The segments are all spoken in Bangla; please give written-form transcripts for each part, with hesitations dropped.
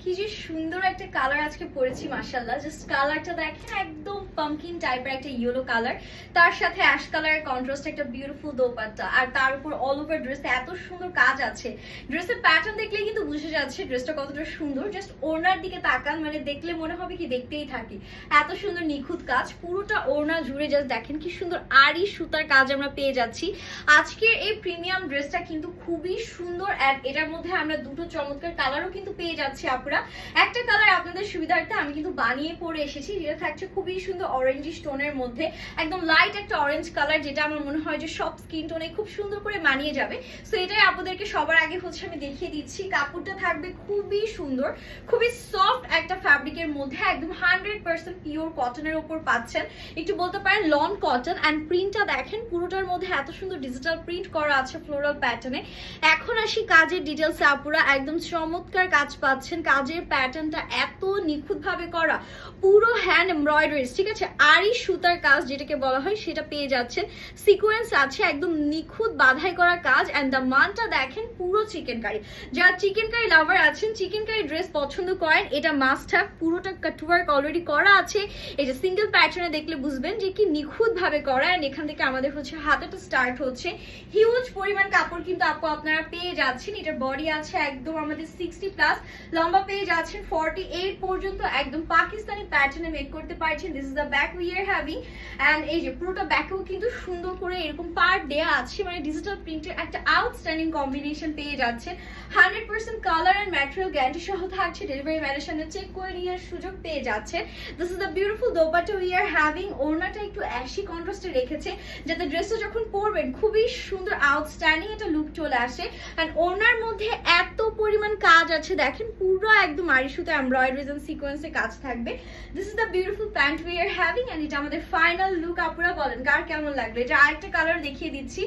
কি যে সুন্দর একটা কালার আজকে পরেছি মাশাআল্লাহ। জাস্ট কালারটা দেখেন, একদম পাম্পকিন টাইপের একটা ইয়েলো কালার, তার সাথে অ্যাশ কালারের কন্ট্রাস্ট, একটা বিউটিফুল দোপাট্টা, আর তার উপর অল ওভার ড্রেসে এত সুন্দর কাজ আছে। ড্রেসের প্যাটার্ন দেখলেই কিন্তু বুঝে যাচ্ছে ড্রেসটা কতটা সুন্দর। জাস্ট ওড়নার দিকে তাকান, মানে দেখলে মনে হবে কি দেখতেই থাকি, এত সুন্দর নিখুঁত কাজ পুরোটা ওড়না জুড়ে। জাস্ট দেখেন কি সুন্দর আড়ি সুতার কাজ আমরা পেয়ে যাচ্ছি। আজকের এই প্রিমিয়াম ড্রেসটা কিন্তু খুবই সুন্দর, অ্যান্ড এটার মধ্যে আমরা দুটো চমৎকার কালারও কিন্তু পেয়ে যাচ্ছি আপুরা। একটা কালার আপনাদের সুবিধার্থে আমি কিন্তু বানিয়ে পরে এসেছি, যেটা থাকছে খুবই সুন্দর অরেঞ্জিশ টোনের মধ্যে, একদম লাইট একটা অরেঞ্জ কালার, যেটা আমার মনে হয় যে সব স্কিন টোনে খুব সুন্দর করে মানিয়ে যাবে। সো এটাই আপনাদেরকে সবার আগে হচ্ছে আমি দেখিয়ে দিচ্ছি। কাপড়টা থাকবে খুবই সুন্দর, খুবই সফট একটা ফ্যাব্রিকের মধ্যে, একদম 100% পিওর কটনের উপর পাচ্ছেন, একটু বলতে পারেন লন কটন। অ্যান্ড প্রিন্টটা দেখেন, পুরোটার মধ্যে এত সুন্দর ডিজিটাল প্রিন্ট করা আছে ফ্লোরাল প্যাটার্নে। এখন আসি কাজের ডিটেলস আপুরা, একদম চমৎকার কাজ পাচ্ছেন। কাজের প্যাটার্নটা এত নিখুঁত ভাবে করা, পুরো হ্যান্ড এমব্রয়ডারিজ, ঠিক আছে, আড়ি সুতার কাজ যেটাকে বলা হয় সেটা পেয়ে যাচ্ছেন। সিকোয়েন্স আছে, একদম নিখুঁত বাধাই করা কাজ। অ্যান্ড দ্য মানটা দেখেন, পুরো চিকেন কারি। যারা চিকেন কারি লাভার আছেন, চিকেন কারি ড্রেস পছন্দ করেন, এটা মাস্ট হ্যাভ। পুরোটা কাটওয়ার্ক অলরেডি করা আছে, এই যে সিঙ্গেল প্যাটার্নে দেখলে বুঝবেন যে কি নিখুঁত ভাবে করা। অ্যান্ড এখান থেকে আমাদের হচ্ছে হাতাটা স্টার্ট হচ্ছে। হিউজ পরিমাণ কাপড় কিন্তু আপনারা পেয়ে যাচ্ছেন। এটার বডি আছে একদম আমাদের 60+, লম্বা পেয়ে যাচ্ছেন 48 পর্যন্ত, একদম পাকিস্তানি প্যাটার্নে মেক করতে পারছেন। This is the back we are having. And এই যে পুরোটা ব্যাকেও কিন্তু সুন্দর করে এরকম পার্ট দেয়া আছে, মানে ডিজিটাল প্রিন্টের একটা আউটস্ট্যান্ডিং কম্বিনেশন পেয়ে যাচ্ছে। 100% কালার অ্যান্ড ম্যাটেরিয়াল গ্যারান্টি সহ থাকছে। ডেলিভারি ম্যানের সামনে চেক করে নেওয়ার সুযোগ পেয়ে যাচ্ছে। This is the beautiful dupatta we are having. ওড়নাটা একটু অ্যাশি কন্ট্রাস্টে রেখেছে, যাতে ড্রেসটা যখন পরবেন খুবই সুন্দর আউটস্ট্যান্ডিং একটা লুক চলে আসে। অ্যান্ড ওড়নার মধ্যে এত পরিমাণ কাজ আছে দেখেন, পুরো একদম আড়ি সুতো এমব্রয়ডারিজ এন্ড সিকোয়েন্সে কাজ থাকবে। This is the beautiful pant we are having. And এটা আমাদের ফাইনাল লুক। আপুরা বলেন কার কেমন লাগলো? এটা আরেকটা কালার দেখিয়ে দিচ্ছি।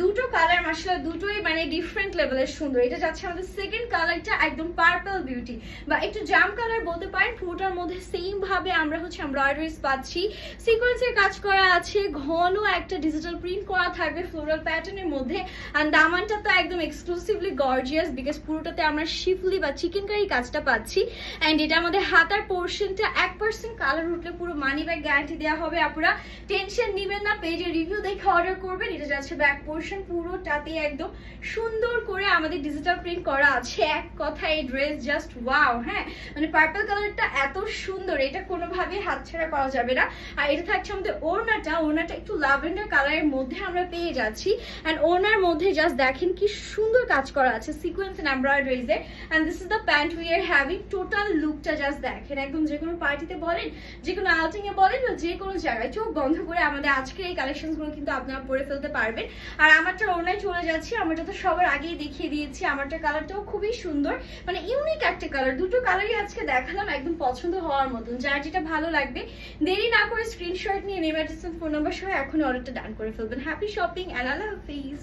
দুটো কালার মাশাআল্লাহ দুটোই মানে ডিফারেন্ট লেভেলের সুন্দর। এটা যাচ্ছে আমাদের সেকেন্ড কালারটা, একদম পার্পল বিউটি বা একটু জাম কালার বলতে পারেন। পুরোটার মধ্যে সেম ভাবে আমরা হচ্ছে এমব্রয়ডারিজ পাচ্ছি, সিকোয়েন্সের কাজ করা আছে, ঘন একটা ডিজিটাল প্রিন্ট করা থাকবে ফ্লোরাল প্যাটার্নের মধ্যে। অ্যান্ড দামানটা তো একদম এক্সক্লুসিভলি গর্জিয়াস, বিকজ পুরোটাতে আমরা শিফলি বা চিকেন কারি কাজটা পাচ্ছি। অ্যান্ড এটা আমাদের হাতার পোর্শনটা 1% কালার উঠলে পুরো মানি ব্যাগ গ্যারান্টি দেওয়া হবে। আপনারা টেনশন নিবেন না, পেজে রিভিউ দেখে অর্ডার করবেন। এটা যাচ্ছে ব্যাক পোর্শন, পুরোটাতে একদম সুন্দর করে আমাদের ডিজিটাল প্রিন্ট করা আছে। এক কথায় এই ড্রেস জাস্ট ওয়াও। হ্যাঁ, মানে পার্পল কালারটা এত সুন্দর, এটা কোনোভাবেই হাতছাড়া করা যাবে না। আর এটা থাকছে আমাদের ওড়নাটা একটু ল্যাভেন্ডার কালারের মধ্যে আমরা পেয়ে যাচ্ছি। অ্যান্ড ওড়নার মধ্যে জাস্ট দেখেন কি সুন্দর কাজ করা আছে সিকোয়েন্স এন্ড এমব্রয়ডারিজ এর। And this is the pant we are having. Total লুকটা জাস্ট দেখেন, একদম যে কোনো পার্টিতে বলেন, যে কোনো আউটিং এ বলেন, বা যে কোনো জায়গায় চোখ বন্ধ করে আমাদের আজকের এই কালেকশনগুলো কিন্তু আপনারা পরে ফেলতে পারবেন। আর আমারটা ওড়নায় চলে যাচ্ছি, আমারটা তো সবার আগেই দেখিয়ে দিয়েছি। আমারটা কালারটাও খুবই সুন্দর, মানে ইউনিক একটা কালার। দুটো কালারই আজকে দেখালাম, একদম পছন্দ হওয়ার মতন। যার যেটা ভালো লাগবে দেরি না করে স্ক্রিনশট নিয়ে নেম, অ্যাড্রেস, ফোন নাম্বার সহ এখন অর্ডারটা ডান করে ফেলবেন। Happy shopping and Allah Hafiz.